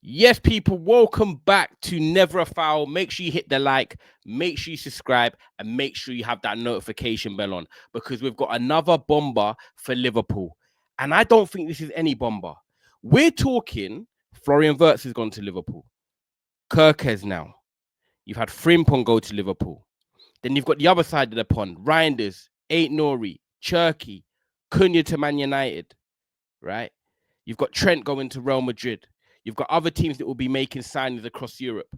Yes, people, welcome back to Never a Foul. Make sure you hit the like, make sure you subscribe, and make sure you have that notification bell on because we've got another bomber for Liverpool. And I don't think this is any bomber. We're talking Florian Wirtz has gone to Liverpool. Kerkez now. You've had Frimpong go to Liverpool. Then you've got the other side of the pond. Reinders, Ain't Nori, Cherky, Cunha to Man United, right? You've got Trent going to Real Madrid. You've got other teams that will be making signings across Europe.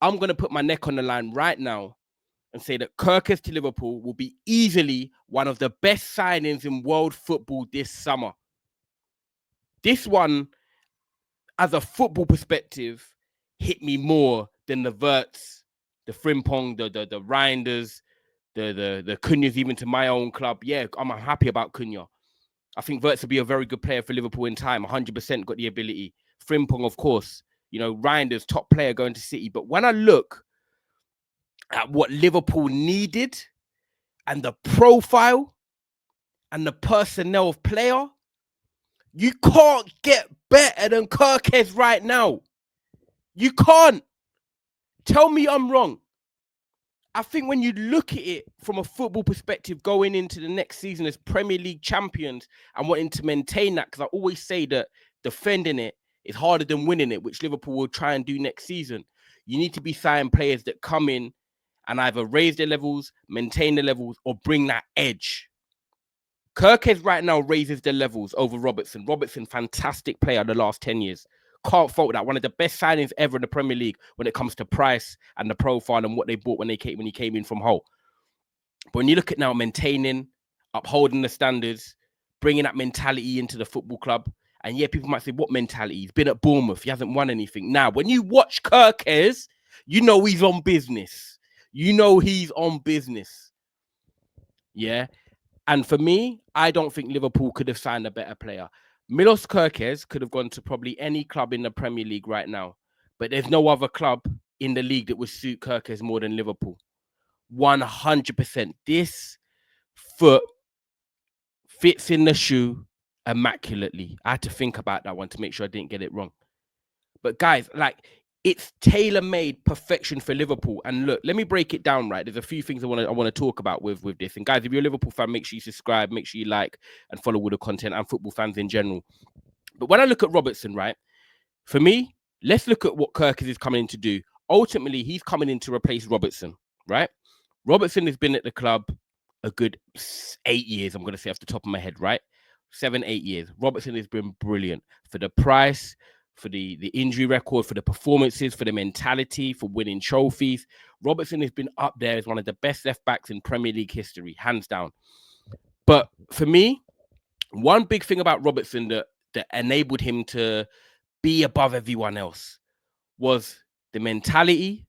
I'm going to put my neck on the line right now and say that Kerkez to Liverpool will be easily one of the best signings in world football this summer. This one, as a football perspective, hit me more than the Wirtz, the Frimpong, the Reinders, the Cunhas, even to my own club. Yeah, I'm happy about Cunha. I think Wirtz will be a very good player for Liverpool in time. 100% got the ability. Frimpong, of course. You know, Reinders, top player going to City. But when I look at what Liverpool needed and the profile and the personnel of player, you can't get better than Kerkez right now. You can't. Tell me I'm wrong. I think when you look at it from a football perspective, going into the next season as Premier League champions and wanting to maintain that, because I always say that defending it is harder than winning it, which Liverpool will try and do next season. You need to be signing players that come in and either raise their levels, maintain the levels, or bring that edge. Kerkez right now raises the levels over Robertson. Robertson, fantastic player the last 10 years. Can't fault that. One of the best signings ever in the Premier League when it comes to price and the profile and what they bought when he came in from Hull. But when you look at now maintaining, upholding the standards, bringing that mentality into the football club, and yeah, people might say, what mentality? He's been at Bournemouth. He hasn't won anything. Now, when you watch Kerkez, you know he's on business. You know he's on business. Yeah. And for me, I don't think Liverpool could have signed a better player. Milos Kerkez could have gone to probably any club in the Premier League right now. But there's no other club in the league that would suit Kerkez more than Liverpool. 100%. This foot fits in the shoe immaculately. I had to think about that one to make sure I didn't get it wrong. But guys, like, it's tailor-made perfection for Liverpool. And look, let me break it down, right? There's a few things I want to talk about with this. And guys, if you're a Liverpool fan, make sure you subscribe, make sure you like and follow all the content and football fans in general. But when I look at Robertson, right, for me, let's look at what Kerkez is coming in to do. Ultimately, he's coming in to replace Robertson, right? Robertson has been at the club a good 8 years, I'm going to say off the top of my head, right? 7, 8 years. Robertson has been brilliant for the price, for the injury record, for the performances, for the mentality, for winning trophies. Robertson has been up there as one of the best left backs in Premier League history, hands down. But for me, one big thing about Robertson that enabled him to be above everyone else was the mentality,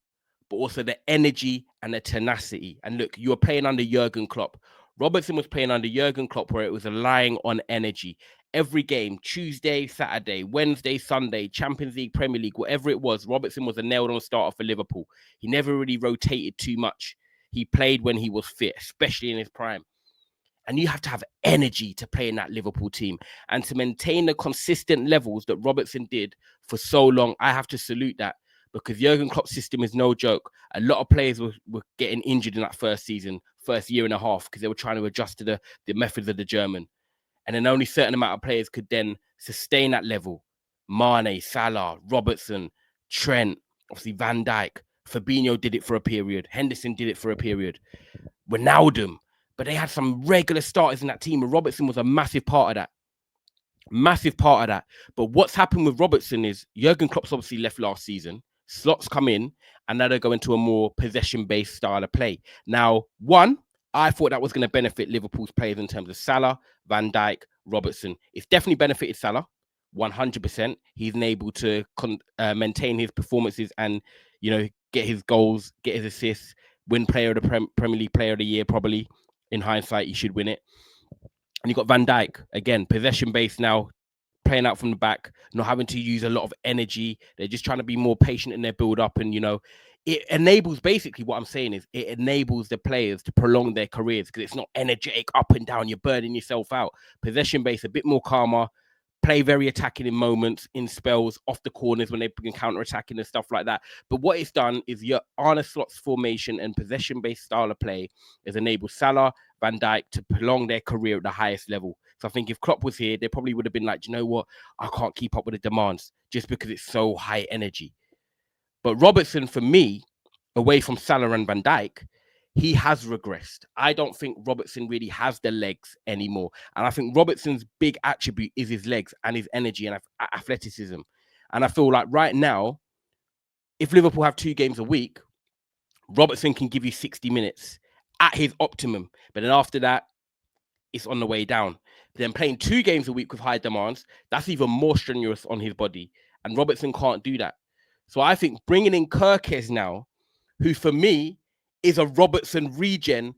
but also the energy and the tenacity. And look, you were playing under Jurgen Klopp. Robertson was playing under Jurgen Klopp, where it was relying on energy. Every game, Tuesday, Saturday, Wednesday, Sunday, Champions League, Premier League, whatever it was, Robertson was a nailed-on starter for Liverpool. He never really rotated too much. He played when he was fit, especially in his prime. And you have to have energy to play in that Liverpool team. And to maintain the consistent levels that Robertson did for so long, I have to salute that. Because Jurgen Klopp's system is no joke. A lot of players were getting injured in that first season, first year and a half, because they were trying to adjust to the methods of the German. And then only a certain amount of players could then sustain that level. Mane, Salah, Robertson, Trent, obviously Van Dijk. Fabinho did it for a period. Henderson did it for a period. Ronaldo. But they had some regular starters in that team, and Robertson was a massive part of that. Massive part of that. But what's happened with Robertson is Jurgen Klopp's obviously left last season. Slots come in, and now they're going to a more possession-based style of play. Now, I thought that was going to benefit Liverpool's players in terms of Salah, Van Dijk, Robertson. It's definitely benefited Salah, 100%. He's been able to maintain his performances and, you know, get his goals, get his assists, win player of the Premier League Player of the Year, probably. In hindsight, he should win it. And you got Van Dijk, again, possession-based now, playing out from the back, not having to use a lot of energy. They're just trying to be more patient in their build-up. And, you know, it enables, basically what I'm saying is it enables the players to prolong their careers because it's not energetic up and down. You're burning yourself out. Possession-based, a bit more calmer, play very attacking in moments, in spells, off the corners when they begin counter-attacking and stuff like that. But what it's done is your Arne Slot's formation and possession-based style of play has enabled Salah, Van Dijk to prolong their career at the highest level. So I think if Klopp was here, they probably would have been like, you know what? I can't keep up with the demands just because it's so high energy. But Robertson, for me, away from Salah and Van Dijk, he has regressed. I don't think Robertson really has the legs anymore. And I think Robertson's big attribute is his legs and his energy and athleticism. And I feel like right now, if Liverpool have 2 games a week, Robertson can give you 60 minutes at his optimum. But then after that, it's on the way down. Then playing 2 games a week with high demands, that's even more strenuous on his body. And Robertson can't do that. So I think bringing in Kerkez now, who for me is a Robertson regen,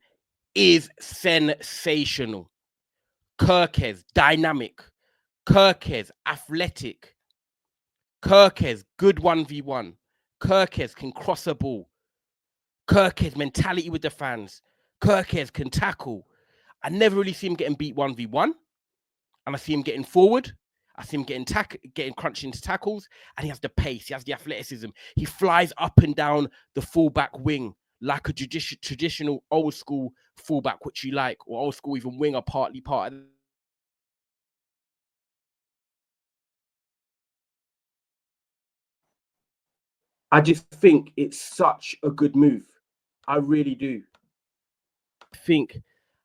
is sensational. Kerkez, dynamic. Kerkez, athletic. Kerkez, good 1v1. Kerkez can cross a ball. Kerkez, mentality with the fans. Kerkez can tackle. I never really see him getting beat 1v1. And I see him getting forward. I see him getting crunched into tackles. And he has the pace. He has the athleticism. He flies up and down the fullback wing like a traditional old school fullback, which you like, or old school even winger, partly part of I just think it's such a good move. I really do.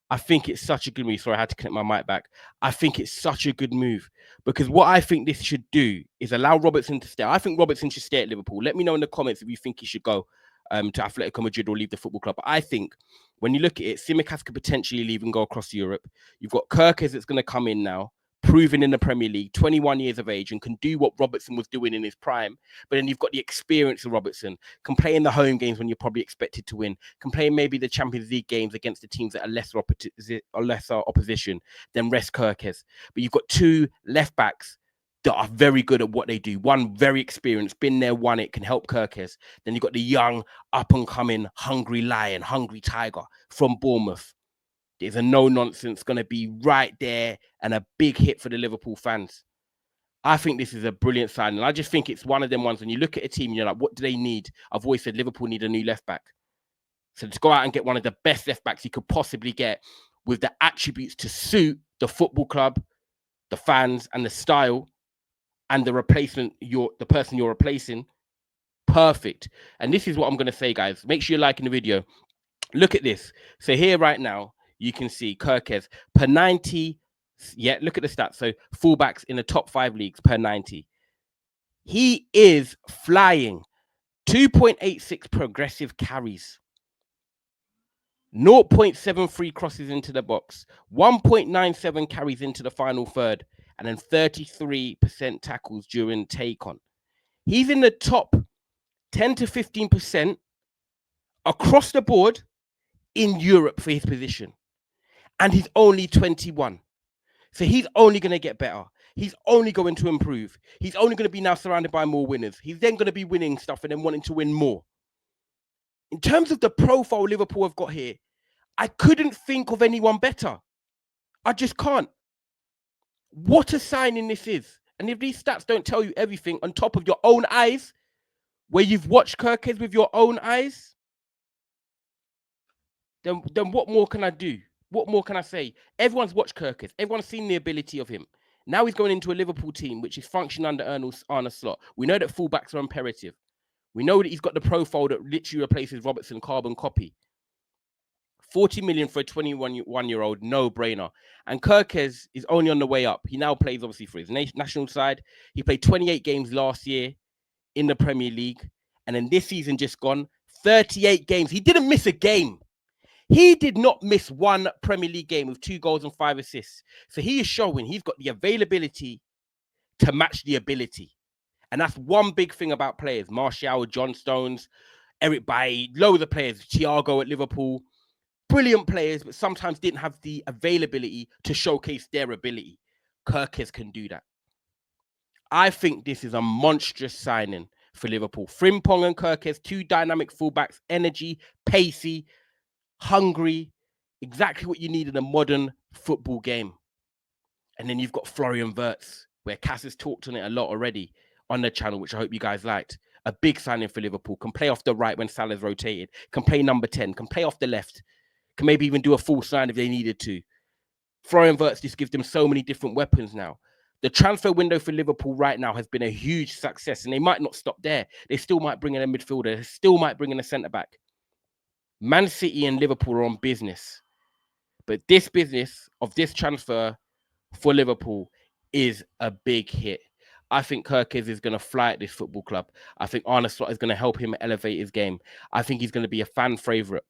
I think it's such a good move. Sorry, I had to connect my mic back. I think it's such a good move because what I think this should do is allow Robertson to stay. I think Robertson should stay at Liverpool. Let me know in the comments if you think he should go to Atletico Madrid or leave the football club. But I think when you look at it, Tsimikas could potentially leave and go across Europe. You've got Kerkez that's going to come in now, proven in the Premier League, 21 years of age, and can do what Robertson was doing in his prime. But then you've got the experience of Robertson, can play in the home games when you're probably expected to win, can play maybe the Champions League games against the teams that are lesser opposition, then rest Kerkez. But you've got 2 left backs that are very good at what they do. One very experienced, been there, won it, can help Kerkez. Then you've got the young, up-and-coming, hungry lion, hungry tiger from Bournemouth. There's a no-nonsense going to be right there and a big hit for the Liverpool fans. I think this is a brilliant signing. I just think it's one of them ones when you look at a team, you're like, what do they need? I've always said Liverpool need a new left back. So to go out and get one of the best left backs you could possibly get with the attributes to suit the football club, the fans, and the style, and the person you're replacing, perfect. And this is what I'm going to say, guys. Make sure you're liking the video. Look at this. So here right now, you can see Kerkez per 90. Yeah, look at the stats. So fullbacks in the top 5 leagues per 90. He is flying. 2.86 progressive carries. 0.73 crosses into the box. 1.97 carries into the final third. And then 33% tackles during take on. He's in the top 10 to 15% across the board in Europe for his position. And he's only 21. So he's only going to get better. He's only going to improve. He's only going to be now surrounded by more winners. He's then going to be winning stuff and then wanting to win more. In terms of the profile Liverpool have got here, I couldn't think of anyone better. I just can't. What a signing this is. And if these stats don't tell you everything on top of your own eyes, where you've watched Kerkez with your own eyes, then what more can I do? What more can I say? Everyone's watched Kerkez. Everyone's seen the ability of him. Now he's going into a Liverpool team, which is functioning under Arne Slot. We know that fullbacks are imperative. We know that he's got the profile that literally replaces Robertson, carbon copy. 40 million for a 21-year-old, no brainer. And Kerkez is only on the way up. He now plays, obviously, for his national side. He played 28 games last year in the Premier League. And then this season just gone, 38 games. He didn't miss a game. He did not miss one Premier League game with 2 goals and 5 assists. So he is showing he's got the availability to match the ability. And that's one big thing about players. Martial, John Stones, Eric Bailly, loads of players. Thiago at Liverpool. Brilliant players, but sometimes didn't have the availability to showcase their ability. Kerkez can do that. I think this is a monstrous signing for Liverpool. Frimpong and Kerkez, 2 dynamic fullbacks, energy, pacey, hungry, exactly what you need in a modern football game. And then you've got Florian Wirtz, where Cass has talked on it a lot already on the channel, which I hope you guys liked. A big signing for Liverpool. Can play off the right when Salah's rotated. Can play number 10. Can play off the left. Can maybe even do a full sign if they needed to. Florian Wirtz just gives them so many different weapons now. The transfer window for Liverpool right now has been a huge success, and they might not stop there. They still might bring in a midfielder. They still might bring in a centre-back. Man City and Liverpool are on business. But this business of this transfer for Liverpool is a big hit. I think Kerkez is going to fly at this football club. I think Arne Slot is going to help him elevate his game. I think he's going to be a fan favourite.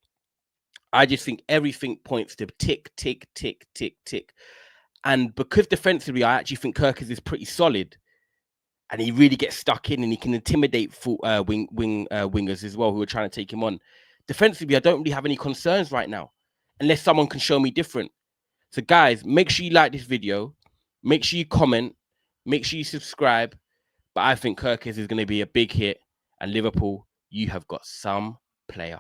I just think everything points to tick, tick, tick, tick, tick. And because defensively, I actually think Kerkez is pretty solid. And he really gets stuck in and he can intimidate wingers as well who are trying to take him on. Defensively, I don't really have any concerns right now, unless someone can show me different. So guys, make sure you like this video. Make sure you comment. Make sure you subscribe. But I think Kerkez is going to be a big hit. And Liverpool, you have got some player.